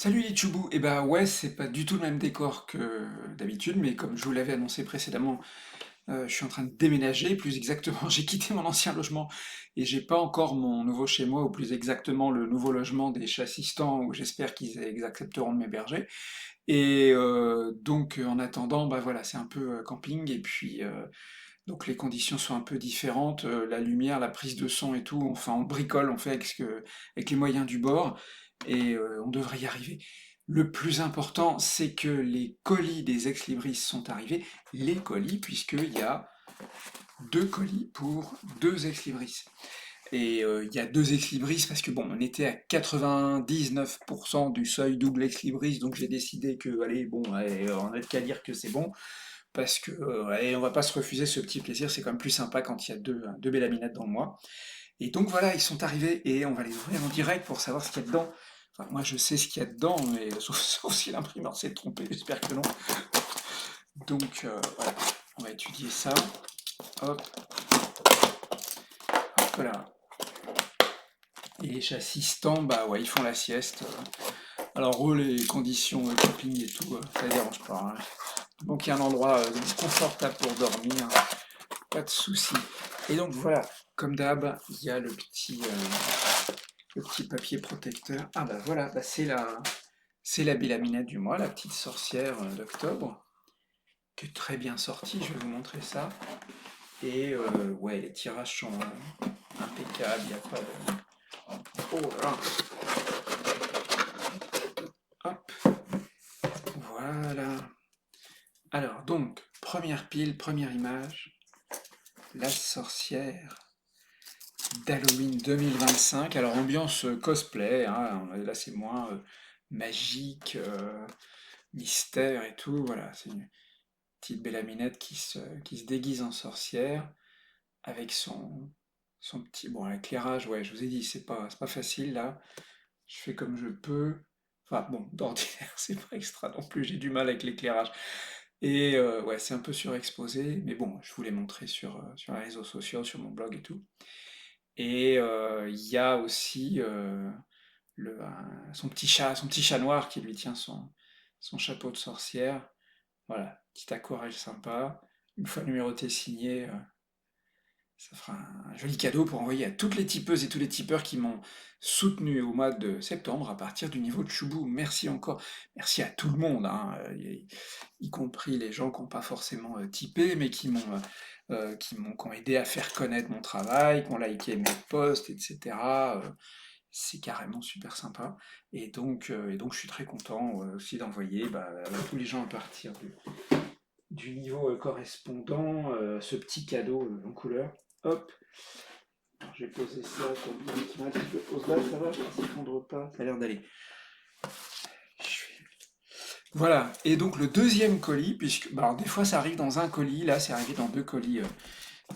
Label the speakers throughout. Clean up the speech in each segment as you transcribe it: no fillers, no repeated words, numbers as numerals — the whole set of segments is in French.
Speaker 1: Salut les Tchoubous! Eh ben ouais, c'est pas du tout le même décor que d'habitude, mais comme je vous l'avais annoncé précédemment, je suis en train de déménager, plus exactement, j'ai quitté mon ancien logement et j'ai pas encore mon nouveau chez moi, ou plus exactement le nouveau logement des chassistants où j'espère qu'ils accepteront de m'héberger. Et donc en attendant, bah voilà, c'est un peu camping et puis donc les conditions sont un peu différentes, la lumière, la prise de son et tout, enfin on bricole, on fait avec les moyens du bord, et on devrait y arriver. Le plus important, c'est que les colis des ex-libris sont arrivés, les colis, puisqu'il y a deux colis pour deux ex-libris. Et il y a deux ex-libris parce que bon, on était à 99% du seuil double ex-libris, donc j'ai décidé que, allez, bon, allez, on n'a qu'à dire que c'est bon, parce que allez, on va pas se refuser ce petit plaisir, c'est quand même plus sympa quand il y a deux bellaminettes dans le mois. Et donc voilà, ils sont arrivés et on va les ouvrir en direct pour savoir ce qu'il y a dedans. Enfin, moi je sais ce qu'il y a dedans, mais sauf si l'imprimeur s'est trompé, j'espère que non. Donc voilà, on va étudier ça. Hop, hop là. Et les assistants, bah ouais, ils font la sieste. Alors eux, les conditions camping et tout, ça les dérange pas, hein. Donc il y a un endroit confortable pour dormir, pas de souci. Et donc voilà, comme d'hab, il y a le petit papier protecteur. Ah bah voilà, bah c'est la Bélaminette du mois, la petite sorcière d'octobre, qui est très bien sortie, je vais vous montrer ça. Et ouais, les tirages sont impeccables, il n'y a pas de... Oh là là. Hop, voilà. Alors donc, première pile, première image, la sorcière d'Halloween 2025. Alors ambiance cosplay, hein, là c'est moins magique, mystère et tout. Voilà, c'est une petite Bélaminette qui se déguise en sorcière avec son petit... Bon, l'éclairage, ouais, je vous ai dit, c'est pas facile là. Je fais comme je peux. Enfin bon, d'ordinaire, c'est pas extra non plus, j'ai du mal avec l'éclairage. Et ouais, c'est un peu surexposé, mais bon, je vous l'ai montré sur les réseaux sociaux, sur mon blog et tout. Et il y a aussi son petit chat noir qui lui tient son chapeau de sorcière. Voilà, petite aquarelle sympa. Une fois numéroté signé, ça fera un joli cadeau pour envoyer à toutes les tipeuses et tous les tipeurs qui m'ont soutenu au mois de septembre à partir du niveau de Choubou. Merci encore. Merci à tout le monde, hein, y compris les gens qui n'ont pas forcément typé, mais qui ont aidé à faire connaître mon travail, qui ont liké mes posts, etc. C'est carrément super sympa. Et donc je suis très content aussi d'envoyer à tous les gens à partir du niveau correspondant ce petit cadeau en couleur. Hop, alors, j'ai posé ça comme qui m'a dit je le pose là, ça va, ça s'effondre pas, ça a l'air d'aller. Voilà, et donc le deuxième colis, puisque bah, alors, des fois ça arrive dans un colis, là c'est arrivé dans deux colis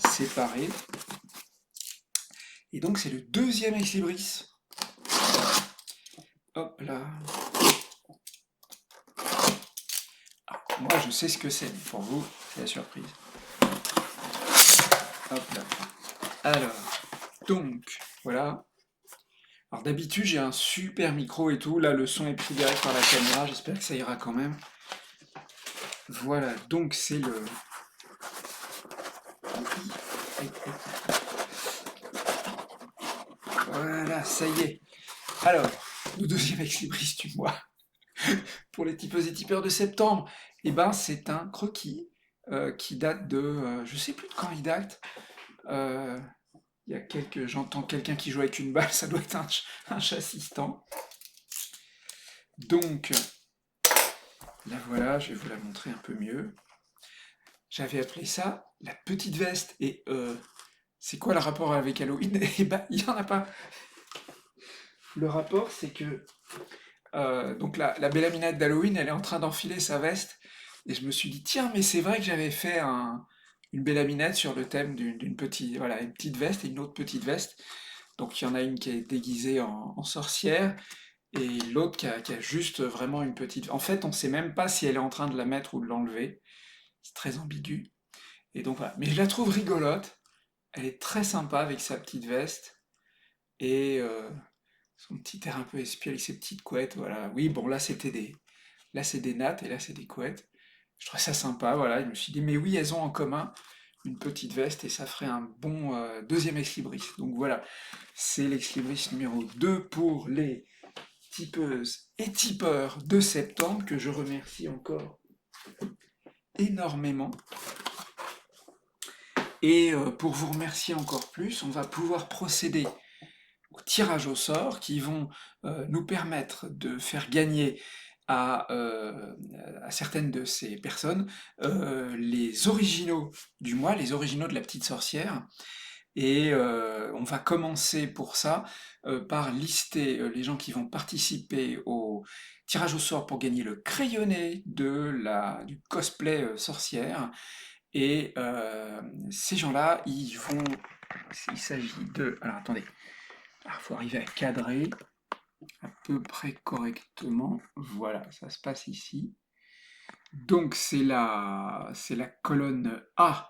Speaker 1: séparés. Et donc c'est le deuxième ex-libris. Hop là. Ah, moi je sais ce que c'est, mais pour vous, c'est la surprise. Hop là. Alors, donc, voilà. Alors d'habitude j'ai un super micro et tout, là le son est pris direct par la caméra, j'espère que ça ira quand même. Voilà, donc c'est le... Voilà, ça y est. Alors, le deuxième ex-libris du mois, pour les tipeuses et tipeurs de septembre, eh ben c'est un croquis qui date de... je sais plus de quand il date. Euh, il y a quelques... J'entends quelqu'un qui joue avec une balle, ça doit être un chassistant. Donc, la voilà, je vais vous la montrer un peu mieux. J'avais appelé ça la petite veste. Et c'est quoi le rapport avec Halloween? Eh ben, il n'y en a pas. Le rapport, c'est que donc la Bélaminette d'Halloween, elle est en train d'enfiler sa veste. Et je me suis dit, tiens, mais c'est vrai que j'avais fait une Bélaminette sur le thème d'une petite, voilà, une petite veste et une autre petite veste. Donc il y en a une qui est déguisée en sorcière et l'autre qui a juste vraiment une petite... En fait, on ne sait même pas si elle est en train de la mettre ou de l'enlever. C'est très ambigu. Et donc voilà. Mais je la trouve rigolote. Elle est très sympa avec sa petite veste. Et Son petit air un peu espiègle avec ses petites couettes, voilà. Oui, bon, là, c'est des nattes et là, c'est des couettes. Je trouvais ça sympa, voilà. Je me suis dit, mais oui, elles ont en commun une petite veste et ça ferait un bon deuxième ex-libris. Donc voilà, c'est l'ex-libris numéro 2 pour les tipeuses et tipeurs de septembre que je remercie encore énormément. Et pour vous remercier encore plus, on va pouvoir procéder au tirage au sort qui vont nous permettre de faire gagner à certaines de ces personnes les originaux du mois, les originaux de la petite sorcière. Et on va commencer pour ça par lister les gens qui vont participer au tirage au sort pour gagner le crayonné du cosplay sorcière. Et ces gens-là, il s'agit de... Alors attendez, il faut arriver à cadrer à peu près correctement. Voilà, ça se passe ici. Donc c'est la colonne A.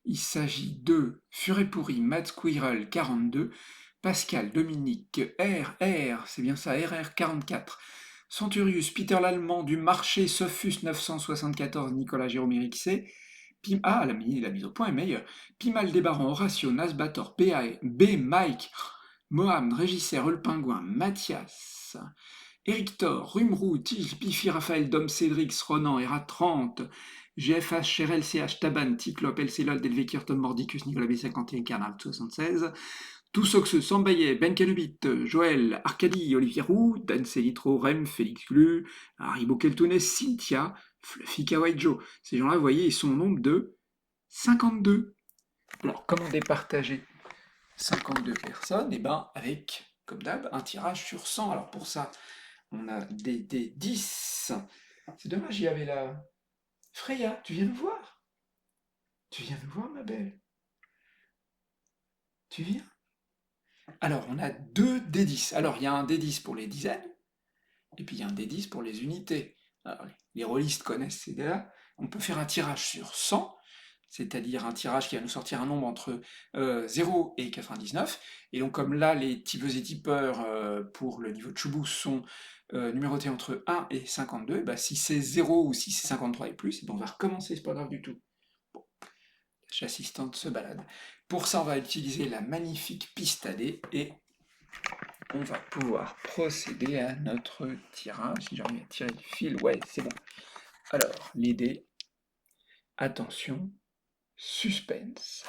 Speaker 1: Il s'agit de Furet Pourri, Mad Squirrel 42, Pascal, Dominique, RR, c'est bien ça, RR 44, Centurius, Peter l'Allemand, du Marché, Sophus 974, Nicolas Jérôme C, la mise au point est meilleure. Pimal Débaran, Horatio, Nasbator, B, Mike, Mohamed, Régisser, Le Pingouin, Mathias, Eric Thor, Rumrou, Tige, Pifi, Raphaël, Dom, Cédrix, Ronan, Era 30, GFH, Cherel, CH, Taban, Ticlop, LC, Delvekir, Tom Mordicus, Nicolas B51, Carnal 76, Toussox, Sambayet, Ben Canubit, Joël, Arcadie, Olivier Roux, Dan Selitro, Rem, Félix Glu, Haribo Keltounet, Cynthia, Fluffy Kawaii Joe. Ces gens-là, vous voyez, ils sont au nombre de 52. Alors, comment départager 52 personnes? Eh ben, avec, comme d'hab, un tirage sur 100. Alors pour ça, on a des 10. C'est dommage, il y avait la... Freya, tu viens nous voir? Tu viens nous voir, ma belle? Tu viens? Alors, on a deux D10. Alors, il y a un D10 pour les dizaines, et puis il y a un D10 pour les unités. Alors, les rôlistes connaissent ces dés-là. On peut faire un tirage sur 100, c'est-à-dire un tirage qui va nous sortir un nombre entre 0 et 99. Et donc, comme là, les tipeuses et tipeurs pour le niveau de Choubou sont numérotés entre 1 et 52, bah, si c'est 0 ou si c'est 53 et plus, on va recommencer, c'est pas grave du tout. Bon, la assistante se balade. Pour ça, on va utiliser la magnifique piste à dés et on va pouvoir procéder à notre tirage. Si j'arrive à tirer le fil, ouais, c'est bon. Alors, les dés, attention, suspense.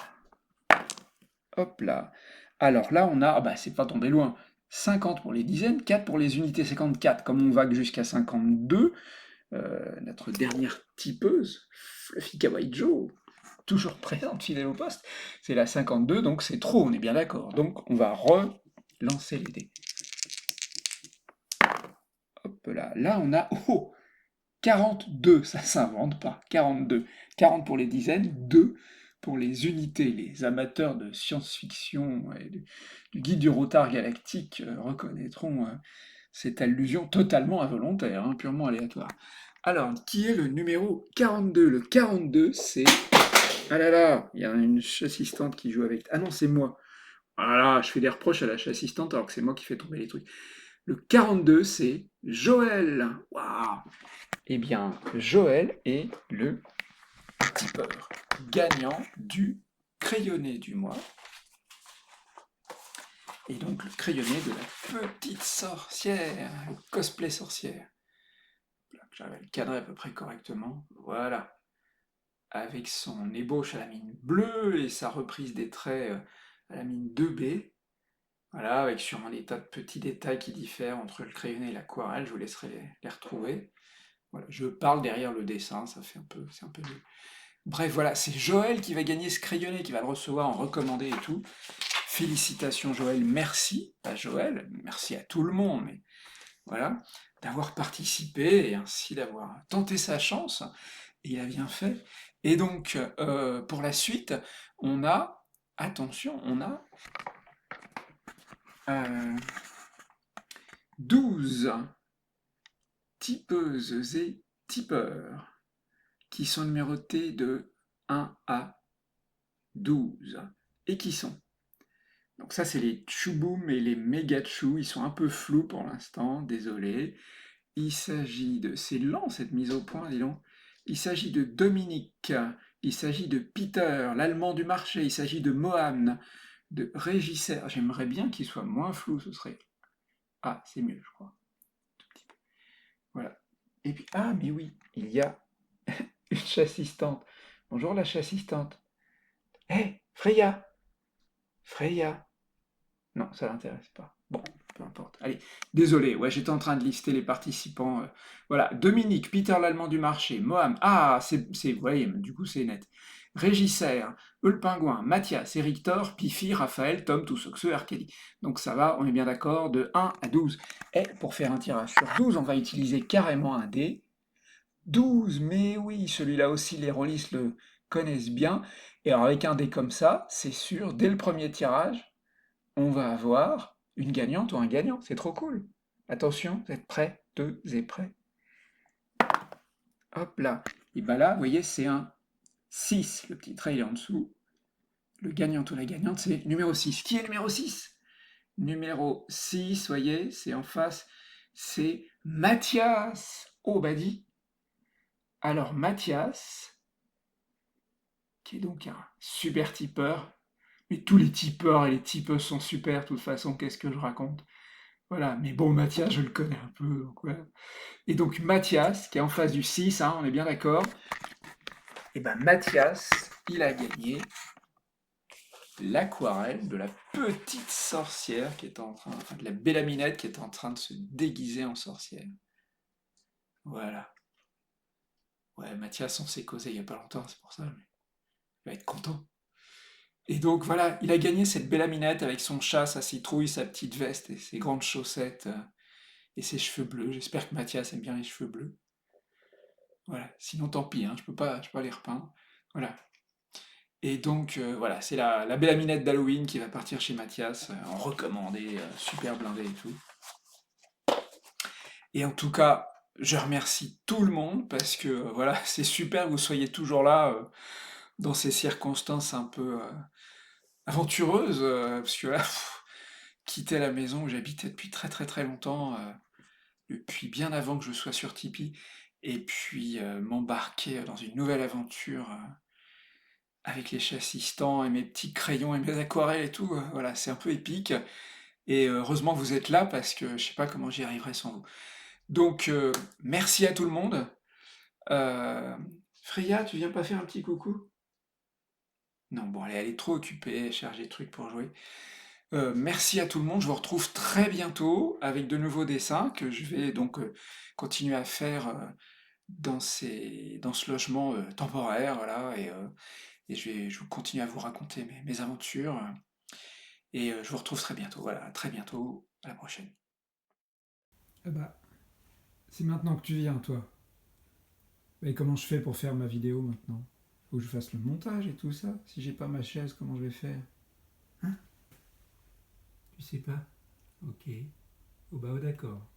Speaker 1: Hop là. Alors là, on a, ah bah c'est pas tombé loin, 50 pour les dizaines, 4 pour les unités 54. Comme on va jusqu'à 52, notre dernière tipeuse, Fluffy Kawaii Joe, toujours présente, fidèle au poste, c'est la 52, donc c'est trop, on est bien d'accord. Donc on va relancer les dés. Hop là, là on a, 42, ça s'invente pas, 42. 40 pour les dizaines, 2 pour les unités. Les amateurs de science-fiction et du guide du retard galactique reconnaîtront cette allusion totalement involontaire, hein, purement aléatoire. Alors, qui est le numéro 42? Le 42, c'est... Ah là là, il y a une assistante qui joue avec... Ah non, c'est moi. Ah là, je fais des reproches à la assistante alors que c'est moi qui fais tomber les trucs. Le 42, c'est Joël. Waouh! Eh bien, Joël est le tipeur gagnant du crayonné du mois. Et donc le crayonné de la petite sorcière, le cosplay sorcière. J'arrive à le cadrer à peu près correctement. Voilà. Avec son ébauche à la mine bleue et sa reprise des traits à la mine 2B. Voilà, avec sûrement des tas de petits détails qui diffèrent entre le crayonné et l'aquarelle. Je vous laisserai les retrouver. Voilà, je parle derrière le dessin, ça fait c'est un peu nul. Bref, voilà, c'est Joël qui va gagner ce crayonné, qui va le recevoir en recommandé et tout. Félicitations Joël, merci à Joël, merci à tout le monde, mais voilà, d'avoir participé et ainsi d'avoir tenté sa chance, et il a bien fait. Et donc, pour la suite, on a, attention, on a 12 tipeuses et tipeurs qui sont numérotés de 1 à 12, et qui sont Donc ça, c'est les Tchouboum et les Mégatchou. Ils sont un peu flous pour l'instant, désolé. Il s'agit de... C'est lent cette mise au point, dis donc. Il s'agit de Dominique, il s'agit de Peter, l'allemand du marché, il s'agit de Mohan, de Régisser. J'aimerais bien qu'il soit moins flou, ce serait... Ah, c'est mieux, je crois. Tout petit peu. Voilà. Et puis, ah, mais oui, il y a une chassistante. Bonjour la chassistante. Hé, Freya! Freya! Non, ça l'intéresse pas. Bon, peu importe. Allez, désolé, ouais, j'étais en train de lister les participants. Voilà, Dominique, Peter l'Allemand du marché, Mohamed, ah, vous voyez, du coup c'est net. Régisser, Eux le Pingouin, Mathias, Eric Thor, Pifi, Raphaël, Tom, Toussoxeux, Arkeli. Donc ça va, on est bien d'accord, de 1 à 12. Et pour faire un tirage sur 12, on va utiliser carrément un dé. 12, mais oui, celui-là aussi, les rôlistes le connaissent bien. Et alors avec un dé comme ça, c'est sûr, dès le premier tirage, on va avoir une gagnante ou un gagnant. C'est trop cool. Attention, vous êtes prêts? Deux et prêts. Hop là. Et bien là, vous voyez, c'est un 6. Le petit trait il est en dessous. Le gagnant ou la gagnante, c'est numéro 6. Qui est numéro 6? Numéro 6, voyez, c'est en face. C'est Mathias. Oh, bah dit. Alors, Mathias, qui est donc un super tipeur. Mais tous les tipeurs et les tipeuses sont super, de toute façon, qu'est-ce que je raconte? Voilà, mais bon, Mathias, je le connais un peu, donc voilà. Et donc Mathias, qui est en face du 6, hein, on est bien d'accord. Et ben Mathias, il a gagné l'aquarelle de la petite sorcière qui est en train, enfin de la Bélaminette qui est en train de se déguiser en sorcière. Voilà. Ouais, Mathias, on s'est causé il y a pas longtemps, c'est pour ça, mais il va être content. Et donc voilà, il a gagné cette Bélaminette avec son chat, sa citrouille, sa petite veste et ses grandes chaussettes et ses cheveux bleus. J'espère que Mathias aime bien les cheveux bleus. Voilà, sinon tant pis, hein, je peux pas les repeindre. Voilà. Et donc voilà, c'est la belle aminette d'Halloween qui va partir chez Mathias en recommandé, super blindé et tout. Et en tout cas, je remercie tout le monde parce que voilà, c'est super que vous soyez toujours là dans ces circonstances un peu aventureuses, parce que là, quitter la maison où j'habitais depuis très très très longtemps, depuis bien avant que je sois sur Tipeee, et puis m'embarquer dans une nouvelle aventure avec les chassistants et mes petits crayons et mes aquarelles et tout, voilà, c'est un peu épique. Et heureusement que vous êtes là parce que je sais pas comment j'y arriverai sans vous. Donc merci à tout le monde. Euh, Freya, tu viens pas faire un petit coucou? Non, bon, allez, elle est trop occupée, elle cherche des trucs pour jouer. Merci à tout le monde, je vous retrouve très bientôt avec de nouveaux dessins que je vais donc continuer à faire dans ce logement temporaire, voilà, et je vais continuer à vous raconter mes aventures. Et je vous retrouve très bientôt. Voilà, à très bientôt. À la prochaine. Ah bah, c'est maintenant que tu viens, toi. Et comment je fais pour faire ma vidéo maintenant? Faut que je fasse le montage et tout ça. Si j'ai pas ma chaise, comment je vais faire? Hein? Tu sais pas? Ok. Oh bah, oh, d'accord.